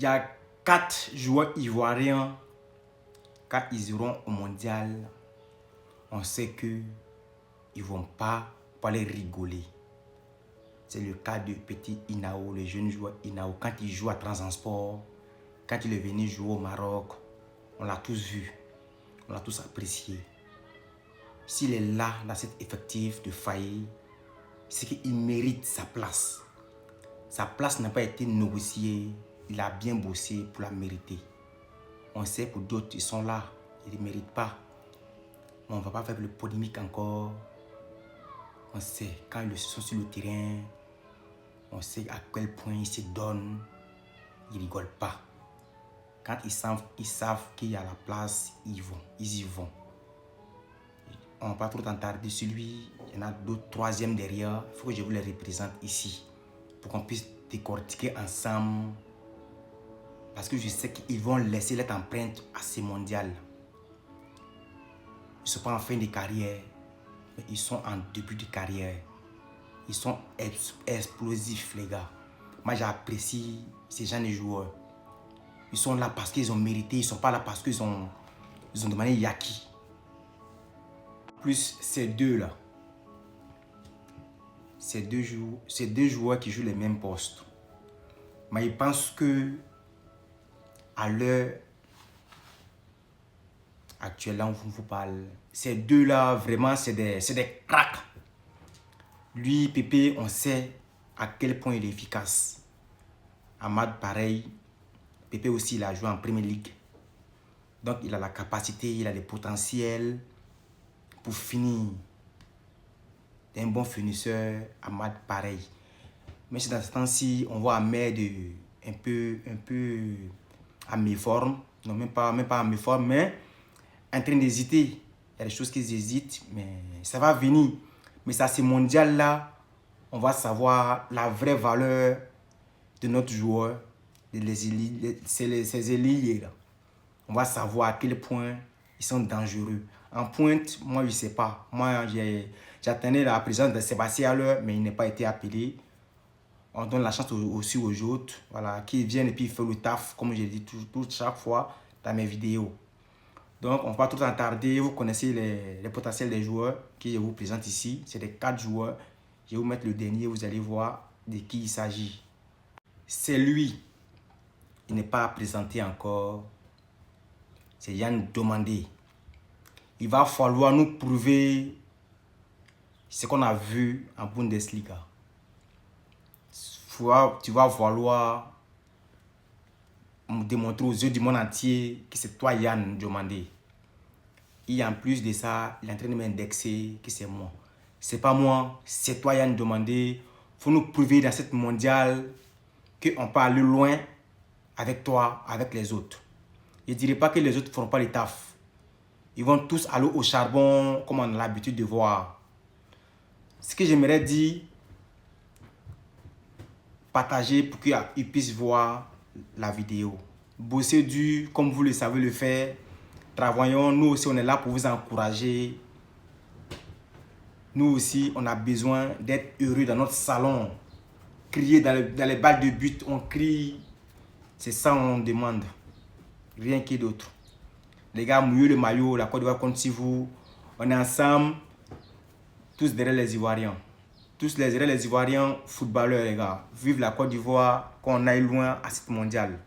il y a 4 joueurs ivoiriens, quand ils iront au mondial, on sait qu'ils ne vont pas les rigoler. C'est le cas de petit Inao, le jeune joueur Inao. Quand il joue à Transport, quand il est venu jouer au Maroc, on l'a tous vu, on l'a tous apprécié. S'il est là, dans cet effectif de Faye, c'est qu'il mérite sa place. Sa place n'a pas été négociée, il a bien bossé pour la mériter. On sait pour d'autres, ils sont là, ils ne méritent pas. Mais on ne va pas faire le polémique encore. On sait, quand ils sont sur le terrain, on sait à quel point ils se donnent, ils ne rigolent pas. Quand ils savent qu'il y a la place, ils y vont. On ne va pas trop t'entarder sur lui. Il y en a d'autres troisièmes derrière. Il faut que je vous les représente ici pour qu'on puisse décortiquer ensemble. Parce que je sais qu'ils vont laisser leur empreinte à ces mondiales. Ils ne sont pas en fin de carrière, mais ils sont en début de carrière. Ils sont explosifs, les gars. Moi, j'apprécie ces gens de joueurs. Ils sont là parce qu'ils ont mérité. Ils ne sont pas là parce qu'ils ont demandé Yaki. Plus ces deux-là. Ces deux joueurs qui jouent les mêmes postes. Mais ils pensent que à l'heure actuelle, là, on vous parle, ces deux-là, vraiment, c'est des cracks. Lui, Pépé, on sait à quel point il est efficace. Amad, pareil. Pépé aussi, il a joué en Premier League. Donc, il a la capacité, il a le potentiel pour finir. Un bon finisseur, Amad, pareil. Mais c'est dans ce temps-ci, on voit Ahmed un peu à méforme. Non, même pas à méforme, mais en train d'hésiter. Il y a des choses qu'ils hésitent, mais ça va venir. Mais ça, c'est mondial là, on va savoir la vraie valeur de notre joueur, ces ailiers là. On va savoir à quel point ils sont dangereux. En pointe, moi je ne sais pas. Moi j'attendais la présence de Sébastien à l'heure, mais il n'a pas été appelé. On donne la chance aussi aux autres, voilà, qui viennent et puis ils font le taf, comme je dis chaque fois dans mes vidéos. Donc, on ne va pas tout entarder. Vous connaissez les potentiels des joueurs que je vous présente ici. C'est des 4 joueurs. Je vais vous mettre le dernier. Vous allez voir de qui il s'agit. C'est lui. Il n'est pas présenté encore. C'est Yann Domandé. Il va falloir nous prouver ce qu'on a vu en Bundesliga. Tu vas falloir démontrer aux yeux du monde entier que c'est toi Yann Domandé. Et en plus de ça, il est en train de m'indexer que c'est moi. C'est pas moi, c'est toi Yann Domandé. Il faut nous prouver dans cette mondiale qu'on peut aller loin avec toi, avec les autres. Je ne dirais pas que les autres ne feront pas les taf. Ils vont tous aller au charbon comme on a l'habitude de voir. Ce que j'aimerais dire, partager pour qu'ils puissent voir la vidéo. Bossez dur comme vous le savez le faire. Travaillons, nous aussi on est là pour vous encourager. Nous aussi on a besoin d'être heureux dans notre salon. Crier dans les balles de but, on crie. C'est ça on demande. Rien que d'autre. Les gars, mouillez le maillot, la Côte d'Ivoire compte sur vous. On est ensemble, tous derrière les Ivoiriens. Tous derrière les Ivoiriens footballeurs les gars. Vive la Côte d'Ivoire, qu'on aille loin à cette mondiale.